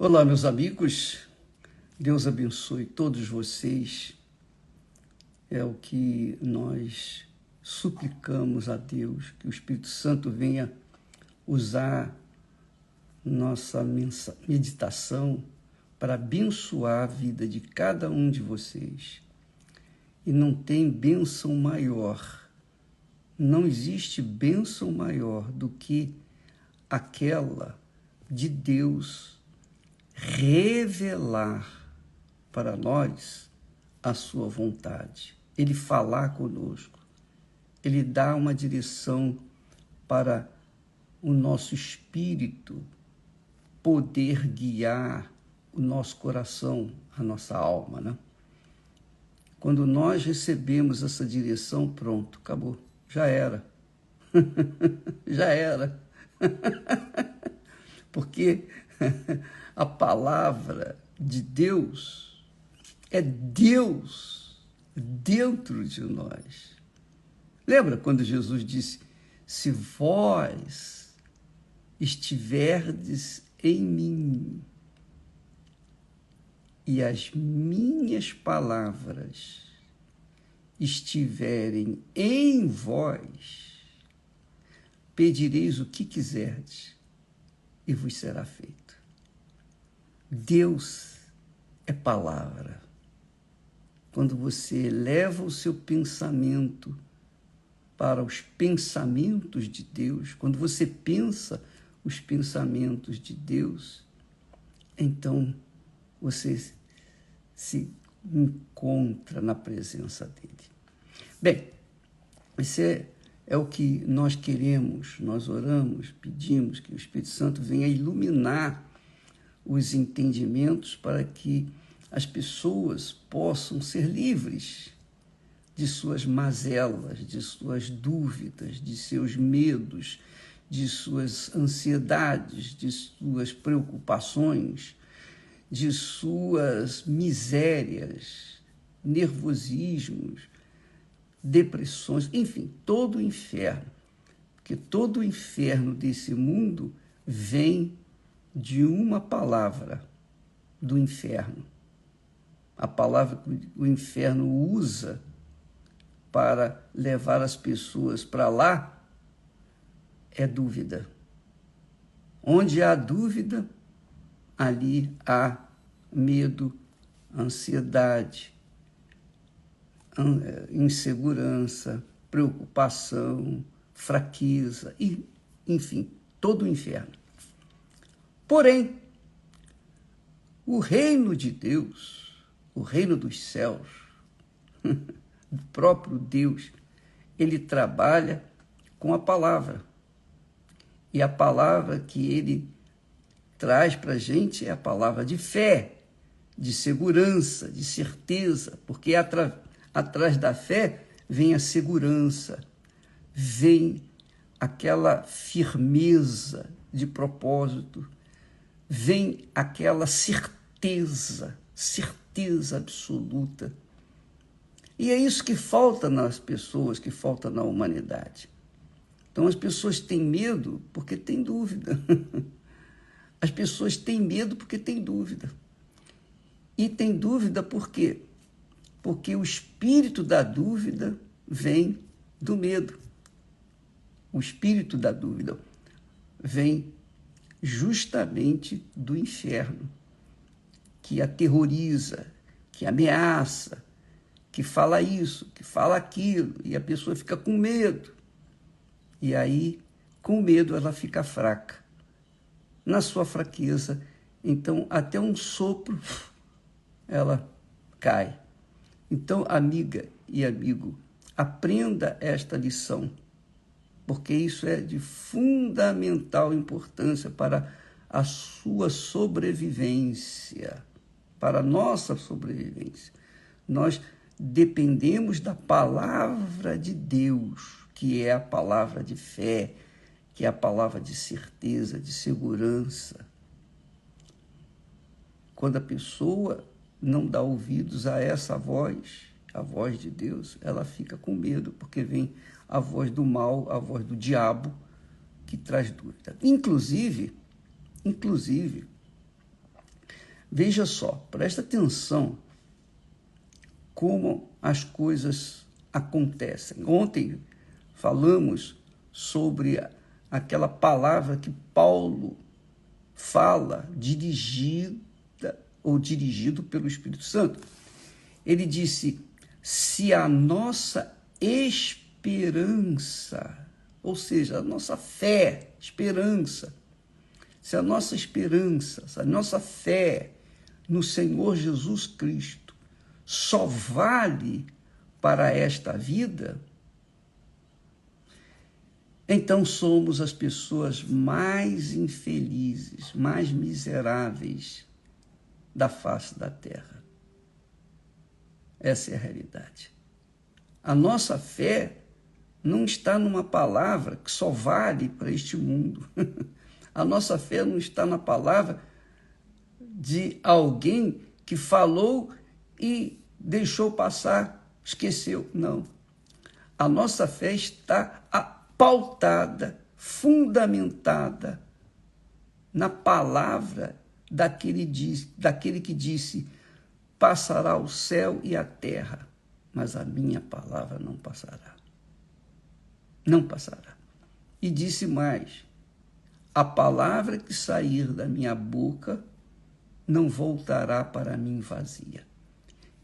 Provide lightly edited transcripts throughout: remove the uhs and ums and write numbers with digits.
Olá, meus amigos, Deus abençoe todos vocês. É o que nós suplicamos a Deus, que o Espírito Santo venha usar nossa meditação para abençoar a vida de cada um de vocês. E não tem bênção maior, não existe bênção maior do que aquela de Deus revelar para nós a sua vontade, ele falar conosco, ele dá uma direção para o nosso espírito poder guiar o nosso coração, a nossa alma, né? Quando nós recebemos essa direção, pronto, acabou, já era. Já era. Porque a palavra de Deus é Deus dentro de nós. Lembra quando Jesus disse, se vós estiverdes em mim e as minhas palavras estiverem em vós, pedireis o que quiserdes e vos será feito. Deus é palavra. Quando você eleva o seu pensamento para os pensamentos de Deus, quando você pensa os pensamentos de Deus, então você se encontra na presença dele. Bem, esse é o que nós queremos, nós oramos, pedimos que o Espírito Santo venha iluminar os entendimentos para que as pessoas possam ser livres de suas mazelas, de suas dúvidas, de seus medos, de suas ansiedades, de suas preocupações, de suas misérias, nervosismos, depressões, enfim, todo o inferno. Porque todo o inferno desse mundo vem de uma palavra do inferno. A palavra que o inferno usa para levar as pessoas para lá é dúvida. Onde há dúvida, ali há medo, ansiedade, insegurança, preocupação, fraqueza, e, enfim, todo o inferno. Porém, o reino de Deus, o reino dos céus, o próprio Deus, ele trabalha com a palavra. E a palavra que ele traz para a gente é a palavra de fé, de segurança, de certeza, porque atrás da fé vem a segurança, vem aquela firmeza de propósito, vem aquela certeza absoluta. E é isso que falta nas pessoas, que falta na humanidade. Então as pessoas têm medo porque têm dúvida. As pessoas têm medo porque têm dúvida. E têm dúvida por quê? Porque o espírito da dúvida vem do medo. O espírito da dúvida vem justamente do inferno, que aterroriza, que ameaça, que fala isso, que fala aquilo, e a pessoa fica com medo. E aí, com medo, ela fica fraca. Na sua fraqueza, então, até um sopro, ela cai. Então, amiga e amigo, aprenda esta lição, porque isso é de fundamental importância para a sua sobrevivência, para a nossa sobrevivência. Nós dependemos da palavra de Deus, que é a palavra de fé, que é a palavra de certeza, de segurança. Quando a pessoa não dá ouvidos a essa voz, a voz de Deus, ela fica com medo, porque vem a voz do mal, a voz do diabo, que traz dúvida. Inclusive, Veja só, presta atenção como as coisas acontecem. Ontem falamos sobre aquela palavra que Paulo fala, dirigida ou dirigido pelo Espírito Santo. Ele disse: se a nossa esperança, ou seja, a nossa fé, esperança, se a nossa esperança, se a nossa fé no Senhor Jesus Cristo só vale para esta vida, então somos as pessoas mais infelizes, mais miseráveis da face da terra. Essa é a realidade. A nossa fé não está numa palavra que só vale para este mundo. A nossa fé não está na palavra de alguém que falou e deixou passar, esqueceu. Não. A nossa fé está pautada, fundamentada na palavra daquele que disse: passará o céu e a terra, mas a minha palavra não passará. Não passará. E disse mais: a palavra que sair da minha boca não voltará para mim vazia.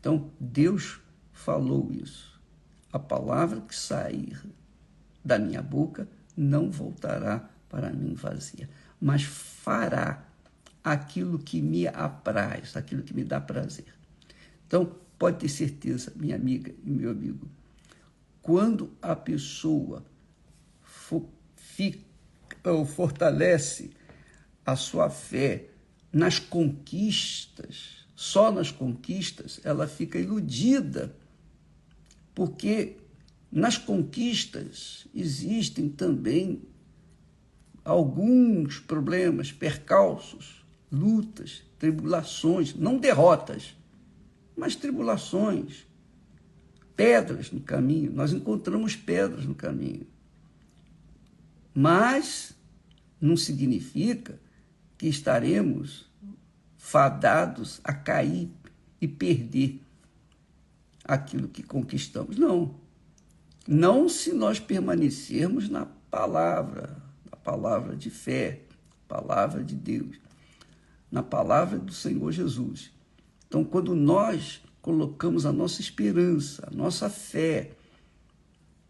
Então, Deus falou isso. A palavra que sair da minha boca não voltará para mim vazia, mas fará aquilo que me apraz, aquilo que me dá prazer. Então, pode ter certeza, minha amiga e meu amigo, quando a pessoa fortalece a sua fé nas conquistas, só nas conquistas, ela fica iludida, porque nas conquistas existem também alguns problemas, percalços, lutas, tribulações, não derrotas, mas tribulações, pedras no caminho. Nós encontramos pedras no caminho. Mas não significa que estaremos fadados a cair e perder aquilo que conquistamos. Não. Não se nós permanecermos na palavra de fé, palavra de Deus, na palavra do Senhor Jesus. Então, quando nós colocamos a nossa esperança, a nossa fé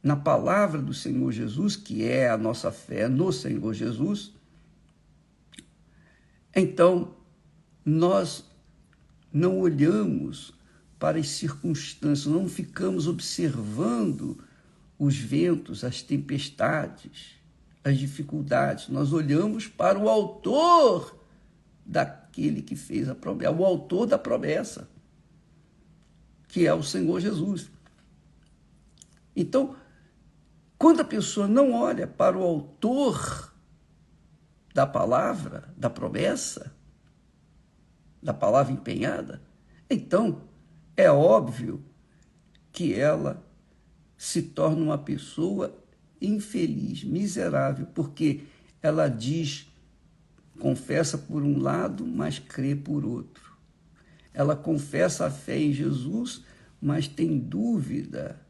na palavra do Senhor Jesus, que é a nossa fé no Senhor Jesus, então nós não olhamos para as circunstâncias, não ficamos observando os ventos, as tempestades, as dificuldades. Nós olhamos para o autor daquele que fez a promessa, o autor da promessa, que é o Senhor Jesus. Então, quando a pessoa não olha para o autor da palavra, da promessa, da palavra empenhada, então é óbvio que ela se torna uma pessoa infeliz, miserável, porque ela diz, confessa por um lado, mas crê por outro. Ela confessa a fé em Jesus, mas tem dúvida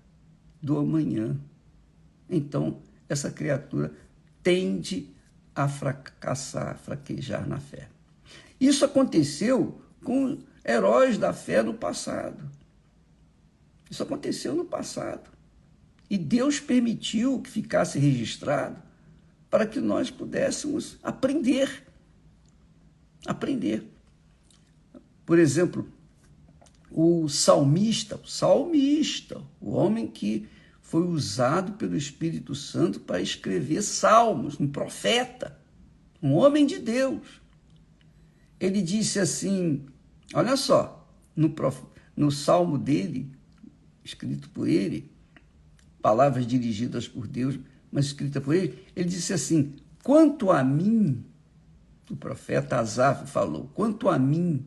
do amanhã. Então, essa criatura tende a fracassar, a fraquejar na fé. Isso aconteceu com heróis da fé no passado. Isso aconteceu no passado. E Deus permitiu que ficasse registrado para que nós pudéssemos aprender. Aprender. Por exemplo, o salmista, o homem que foi usado pelo Espírito Santo para escrever salmos, um profeta, um homem de Deus. Ele disse assim, olha só, no salmo dele, escrito por ele, palavras dirigidas por Deus, mas escrita por ele, ele disse assim: quanto a mim, o profeta Asaf falou, quanto a mim,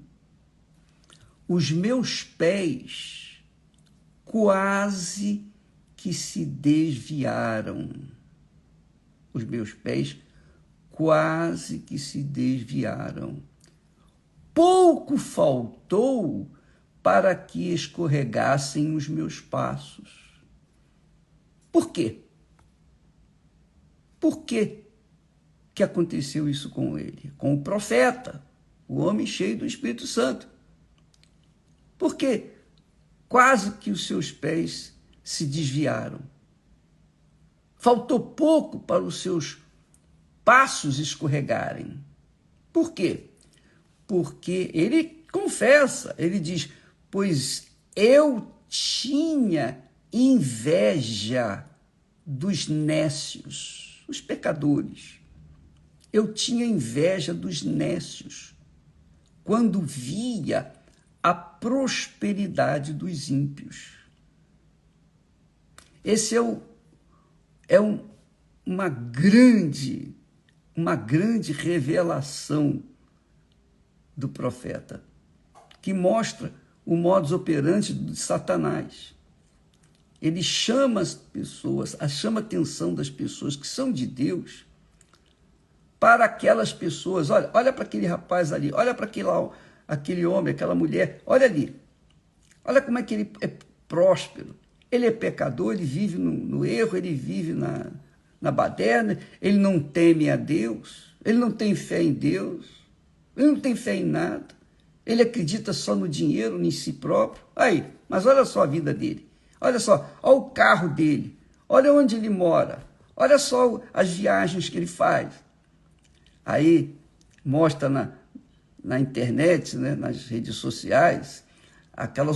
os meus pés quase que se desviaram. Os meus pés quase que se desviaram. pouco faltou para que escorregassem os meus passos. Por quê? Por quê que aconteceu isso com ele? Com o profeta, o homem cheio do Espírito Santo. Porque quase que os seus pés se desviaram. Faltou pouco para os seus passos escorregarem. Por quê? Porque ele confessa, ele diz, pois eu tinha inveja dos nécios, os pecadores. Eu tinha inveja dos nécios, quando via a prosperidade dos ímpios. Esse uma grande revelação do profeta, que mostra o modus operandi de Satanás. Ele chama as pessoas, chama a atenção das pessoas que são de Deus para aquelas pessoas. Olha para aquele rapaz ali, olha para aquele homem, aquela mulher, olha ali. Olha como é que ele é próspero. Ele é pecador, ele vive no erro, ele vive na baderna, ele não teme a Deus, ele não tem fé em Deus, ele não tem fé em nada, ele acredita só no dinheiro, em si próprio. Aí, mas olha só a vida dele, olha só, olha o carro dele, olha onde ele mora, olha só as viagens que ele faz. Aí mostra na internet, né, nas redes sociais, aquela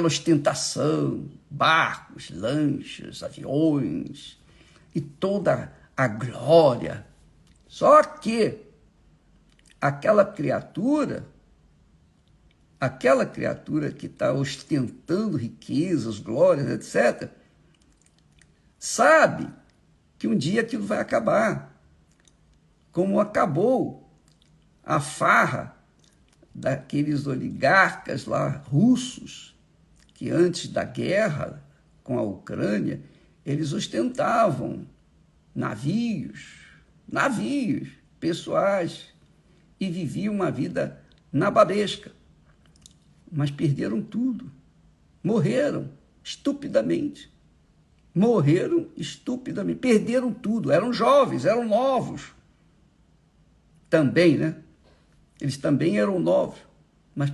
ostentação, barcos, lanchas, aviões e toda a glória. Só que aquela criatura que está ostentando riquezas, glórias, etc., sabe que um dia aquilo vai acabar, como acabou a farra daqueles oligarcas lá russos, que antes da guerra com a Ucrânia, eles ostentavam navios pessoais e viviam uma vida nababesca, mas perderam tudo, morreram estupidamente, perderam tudo, eram jovens, eram novos, também, né? Eles também eram novos, mas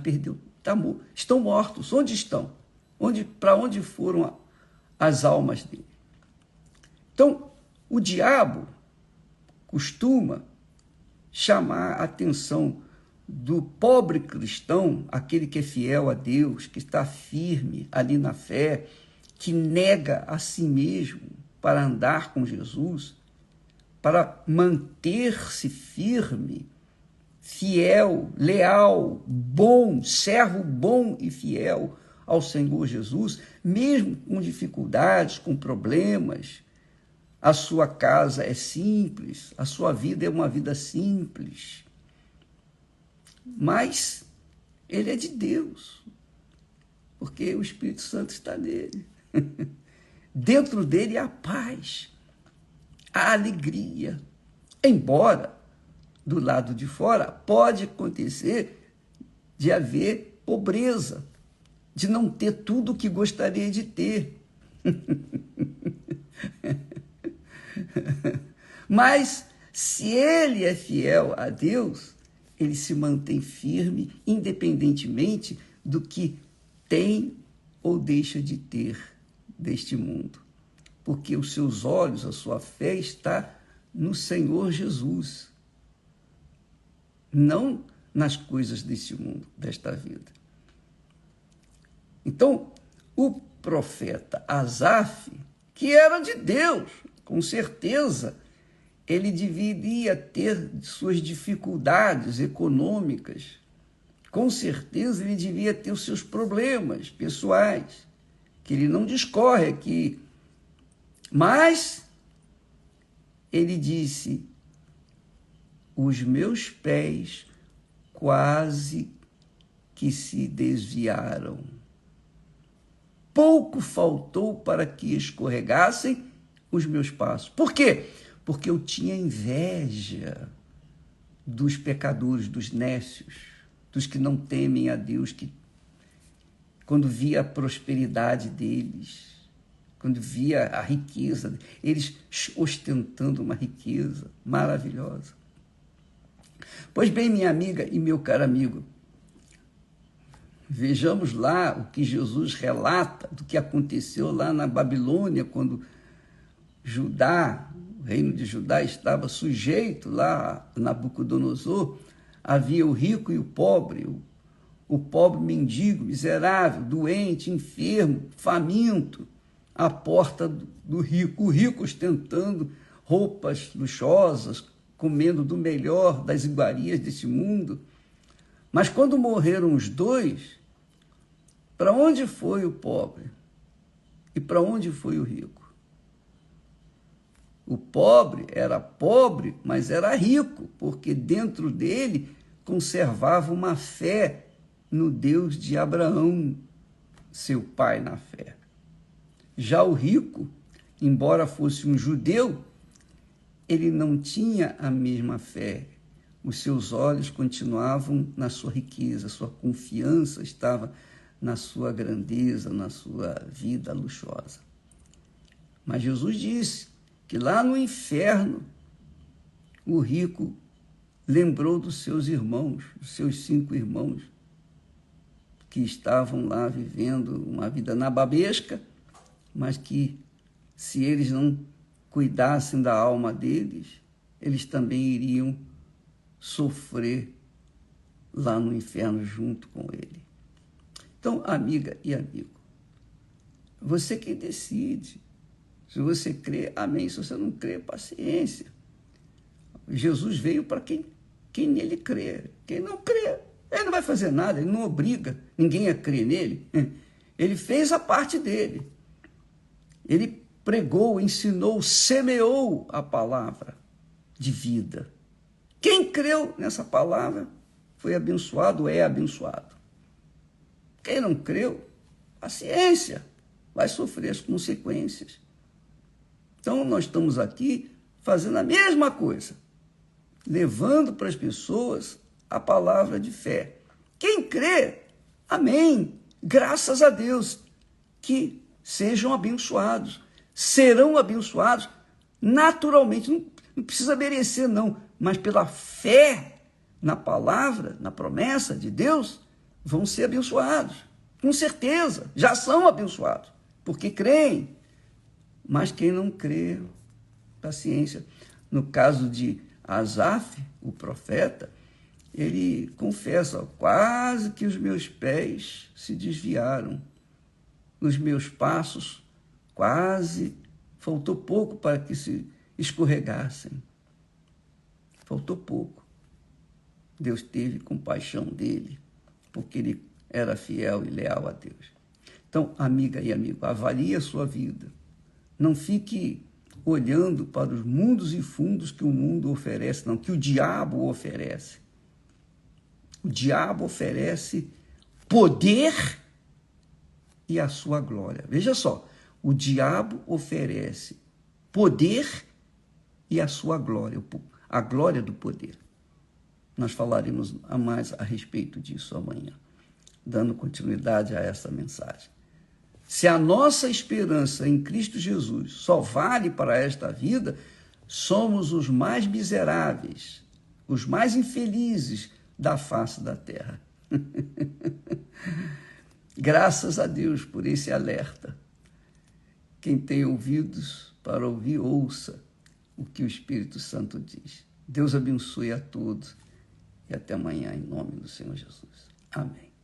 estão mortos. Onde estão? Para onde foram as almas deles? Então, o diabo costuma chamar a atenção do pobre cristão, aquele que é fiel a Deus, que está firme ali na fé, que nega a si mesmo para andar com Jesus, para manter-se firme, fiel, leal, bom, servo bom e fiel ao Senhor Jesus, mesmo com dificuldades, com problemas. A sua casa é simples, a sua vida é uma vida simples, mas ele é de Deus, porque o Espírito Santo está nele. Dentro dele há paz, há alegria, embora do lado de fora pode acontecer de haver pobreza, de não ter tudo o que gostaria de ter. Mas, se ele é fiel a Deus, ele se mantém firme, independentemente do que tem ou deixa de ter deste mundo. Porque os seus olhos, a sua fé está no Senhor Jesus, não nas coisas deste mundo, desta vida. Então, o profeta Asaf, que era de Deus, com certeza, ele deveria ter suas dificuldades econômicas, com certeza ele devia ter os seus problemas pessoais, que ele não discorre aqui. Mas ele disse, os meus pés quase que se desviaram. Pouco faltou para que escorregassem os meus passos. Por quê? Porque eu tinha inveja dos pecadores, dos nécios, dos que não temem a Deus, que quando via a prosperidade deles, quando via a riqueza, eles ostentando uma riqueza maravilhosa. Pois bem, minha amiga e meu caro amigo, vejamos lá o que Jesus relata do que aconteceu lá na Babilônia, quando Judá, o reino de Judá, estava sujeito lá a Nabucodonosor. Havia o rico e o pobre mendigo, miserável, doente, enfermo, faminto, à porta do rico, o rico ostentando roupas luxuosas, comendo do melhor das iguarias desse mundo. Mas quando morreram os dois, para onde foi o pobre? E para onde foi o rico? O pobre era pobre, mas era rico, porque dentro dele conservava uma fé no Deus de Abraão, seu pai na fé. Já o rico, embora fosse um judeu, ele não tinha a mesma fé. Os seus olhos continuavam na sua riqueza, sua confiança estava na sua grandeza, na sua vida luxuosa. Mas Jesus disse que lá no inferno, o rico lembrou dos seus irmãos, dos seus 5 irmãos, que estavam lá vivendo uma vida nababesca, mas que, se eles não cuidassem da alma deles, eles também iriam sofrer lá no inferno junto com ele. Então, amiga e amigo, você que decide. Se você crê, amém. Se você não crê, paciência. Jesus veio para quem nele crê. Quem não crê, ele não vai fazer nada, ele não obriga ninguém a crer nele. Ele fez a parte dele. Ele pregou, ensinou, semeou a palavra de vida. Quem creu nessa palavra foi abençoado, é abençoado. Quem não creu, paciência, vai sofrer as consequências. Então, nós estamos aqui fazendo a mesma coisa, levando para as pessoas a palavra de fé. Quem crê, amém, graças a Deus, que sejam abençoados, serão abençoados naturalmente, não precisa merecer não, mas pela fé na palavra, na promessa de Deus, vão ser abençoados, com certeza, já são abençoados, porque creem. Mas quem não crê, paciência. No caso de Asaf, o profeta, ele confessa, quase que os meus pés se desviaram, os meus passos quase, faltou pouco para que se escorregassem. Faltou pouco. Deus teve compaixão dele, porque ele era fiel e leal a Deus. Então, amiga e amigo, avalie a sua vida. Não fique olhando para os mundos e fundos que o mundo oferece, não, que o diabo oferece. O diabo oferece poder e a sua glória. Veja só, o diabo oferece poder e a sua glória, a glória do poder. Nós falaremos mais a respeito disso amanhã, dando continuidade a essa mensagem. Se a nossa esperança em Cristo Jesus só vale para esta vida, somos os mais miseráveis, os mais infelizes da face da terra. Graças a Deus por esse alerta. Quem tem ouvidos para ouvir, ouça o que o Espírito Santo diz. Deus abençoe a todos e até amanhã, em nome do Senhor Jesus. Amém.